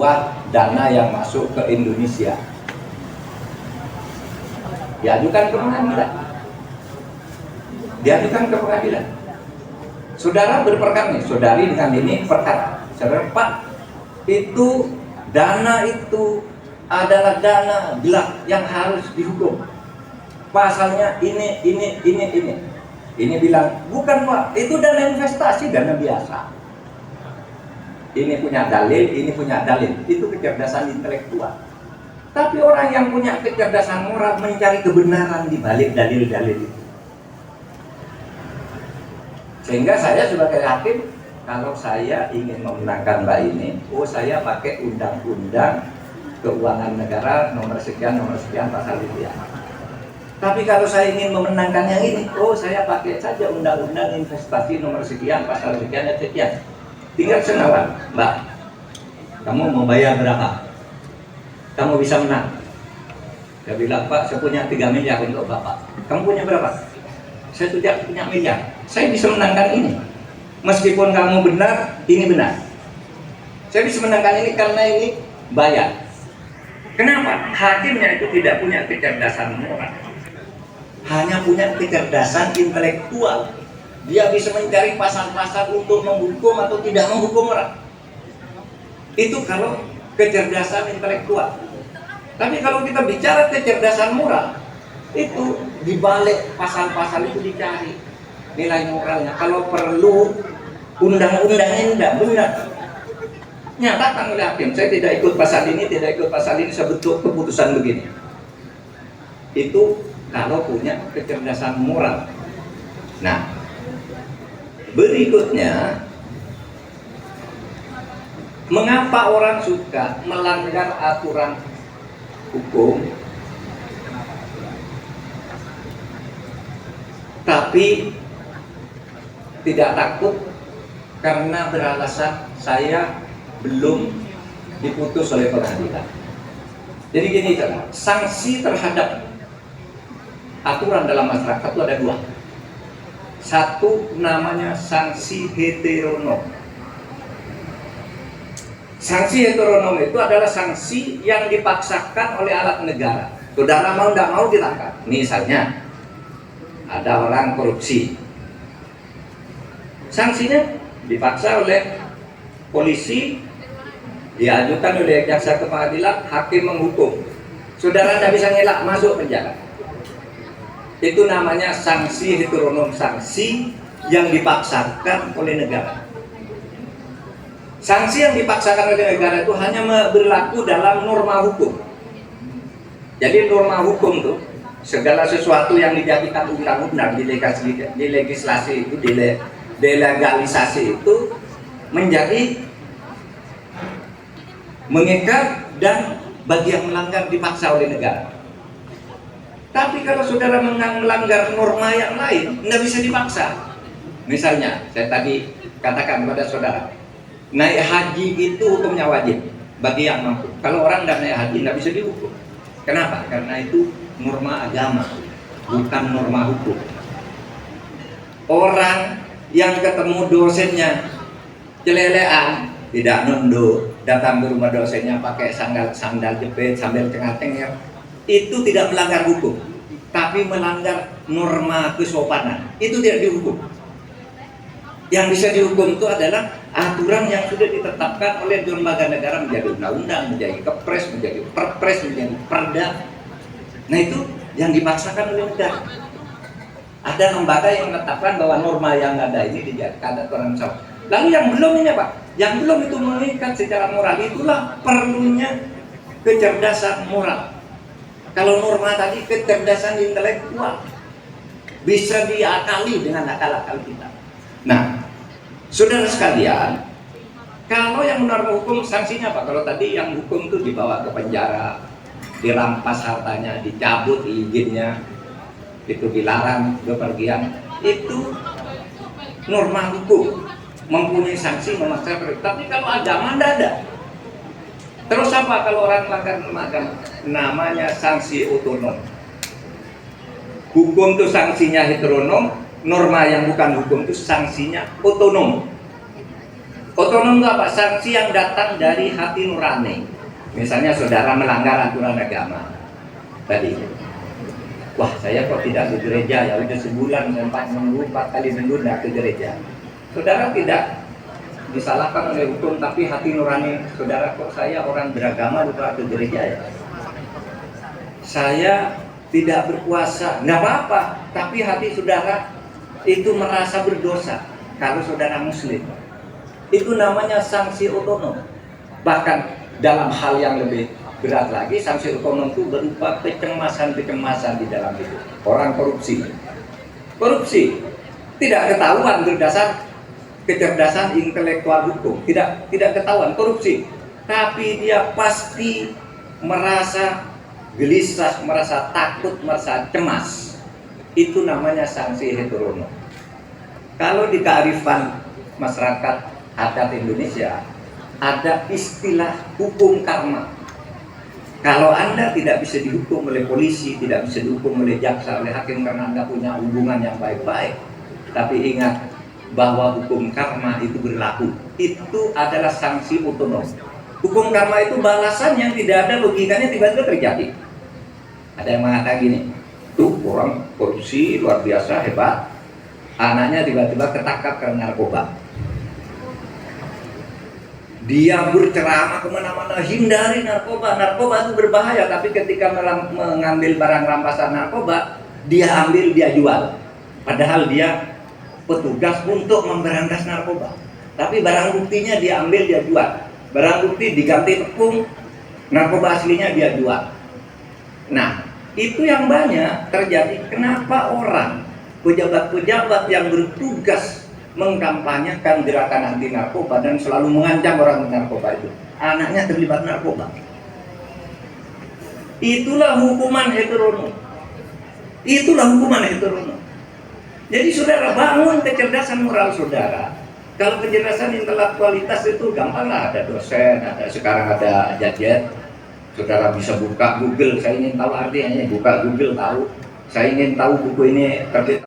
buat dana yang masuk ke Indonesia. Diajukan ke pengadilan. Diajukan ke pengadilan. Saudara berperkara nih, saudari dengan ini perkara. Saudara, Pak, itu dana itu adalah dana gelap yang harus dihukum. Pasalnya ini. Ini bilang, bukan Pak, itu dana investasi, dana biasa. Ini punya dalil, ini punya dalil. Itu kecerdasan intelektual. Tapi orang yang punya kecerdasan moral mencari kebenaran di balik dalil-dalil itu. Sehingga saya sebagai hakim, kalau saya ingin memenangkan Mbak ini, saya pakai undang-undang keuangan negara nomor sekian pasal sekian. Tapi kalau saya ingin memenangkan yang ini, saya pakai saja undang-undang investasi nomor sekian pasal sekian. Tinggal senawan, Mbak, kamu mau bayar berapa? Kamu bisa menang. Dia bilang, Pak, saya punya 3 miliar untuk Bapak. Kamu punya berapa? Saya tidak punya miliar. Saya bisa menangkan ini. Meskipun kamu benar, ini benar. Saya bisa menangkan ini karena ini bayar. Kenapa? Hakimnya itu tidak punya kecerdasan moral. Hanya punya kecerdasan intelektual. Dia bisa mencari pasal-pasal untuk menghukum atau tidak menghukum orang. Itu kalau kecerdasan intelektual. Tapi kalau kita bicara kecerdasan moral, itu dibalik pasal-pasal itu dicari nilai moralnya. Kalau perlu undang-undangnya tidak benar, nyatakan oleh hakim, saya tidak ikut pasal ini, saya bentuk keputusan begini. Itu kalau punya kecerdasan moral. Nah, berikutnya, mengapa orang suka melanggar aturan hukum tapi tidak takut karena beralasan saya belum diputus oleh pengadilan? Jadi gini, sanksi terhadap aturan dalam masyarakat itu ada 2. Satu namanya sanksi heteronom. Sanksi heteronom itu adalah sanksi yang dipaksakan oleh alat negara. Saudara mau tidak mau ditangkap. Misalnya ada orang korupsi, sanksinya dipaksa oleh polisi, diajukan oleh jaksa ke pengadilan, hakim menghukum. Saudara tidak bisa ngelak, masuk penjara. Itu namanya sanksi heteronom, sanksi yang dipaksakan oleh negara. Sanksi yang dipaksakan oleh negara itu hanya berlaku dalam norma hukum. Jadi norma hukum itu segala sesuatu yang dijadikan undang-undang, dilegislasi itu, delegalisasi itu menjadi mengikat dan bagi yang melanggar dipaksa oleh negara. Tapi kalau saudara melanggar norma yang lain, tidak bisa dipaksa. Misalnya, saya tadi katakan kepada saudara, naik haji itu hukumnya wajib bagi yang mampu. Kalau orang tidak naik haji, tidak bisa dihukum. Kenapa? Karena itu norma agama, bukan norma hukum. Orang yang ketemu dosennya celelean, tidak nunduk, datang ke rumah dosennya pakai sandal jepit sambil cengah-cengir, itu tidak melanggar hukum, tapi melanggar norma kesopanan. Itu tidak dihukum. Yang bisa dihukum itu adalah aturan yang sudah ditetapkan oleh lembaga negara menjadi undang-undang, menjadi kepres, menjadi perpres, menjadi perda. Nah, itu yang dipaksakan oleh negara. Ada lembaga yang menetapkan bahwa norma yang ada ini dijadikan aturan salah. Lalu yang belum ini Pak, yang belum itu mengikat secara moral, itulah perlunya kecerdasan moral. Kalau norma tadi kecerdasan intelektual bisa diakali dengan akal-akal kita. Nah, saudara sekalian, kalau yang norma hukum sanksinya Pak, kalau tadi yang hukum itu dibawa ke penjara, dirampas hartanya, dicabut izinnya, itu dilarang bepergian, itu norma hukum mempunyai sanksi memaksa. Tapi kalau agama tidak ada. Terus apa kalau orang melanggar norma agama? Namanya sanksi otonom. Hukum itu sanksinya heteronom, norma yang bukan hukum itu sanksinya otonom. Otonom itu apa? Sanksi yang datang dari hati nurani. Misalnya saudara melanggar aturan agama tadi, wah saya kok tidak ke gereja ya, udah sebulan 4 kali minggu tidak ke gereja. Saudara tidak disalahkan oleh hukum, tapi hati nurani saudara, kok saya orang beragama lupa ke gereja ya, saya tidak berpuasa, nggak apa-apa, tapi hati saudara itu merasa berdosa. Kalau saudara muslim, itu namanya sanksi otonom. Bahkan dalam hal yang lebih berat lagi, sanksi otonom itu berupa kecemasan di dalam hidup. Orang korupsi tidak ketahuan berdasar kecerdasan intelektual hukum, tidak ketahuan korupsi, tapi dia pasti merasa gelisah, merasa takut, merasa cemas. Itu namanya sanksi heteronom. Kalau di kearifan masyarakat adat Indonesia ada istilah hukum karma. Kalau Anda tidak bisa dihukum oleh polisi, tidak bisa dihukum oleh jaksa, oleh hakim karena Anda punya hubungan yang baik-baik, tapi ingat bahwa hukum karma itu berlaku. Itu adalah sanksi otonom. Hukum karma itu balasan yang tidak ada logikanya tiba-tiba terjadi. Ada yang mengatakan gini, tuh orang korupsi luar biasa hebat, anaknya tiba-tiba ketangkap karena narkoba. Dia berceramah kemana-mana, hindari narkoba. Narkoba itu berbahaya, tapi ketika mengambil barang rampasan narkoba, dia ambil, dia jual. Padahal dia petugas untuk memberantas narkoba. Tapi barang buktinya dia ambil, dia jual. Barang bukti diganti tepung, narkoba aslinya dia jual. Nah, itu yang banyak terjadi. Kenapa orang, pejabat-pejabat yang bertugas mengkampanyekan gerakan anti narkoba dan selalu mengancam orang narkoba itu, anaknya terlibat narkoba? Itulah hukuman heteronom. Jadi saudara bangun kecerdasan moral saudara. Kalau kecerdasan intelektualitas itu gampang lah, ada dosen, sekarang ada gadget. Saudara bisa buka Google, saya ingin tahu artinya, buka Google tahu. Saya ingin tahu buku ini terbit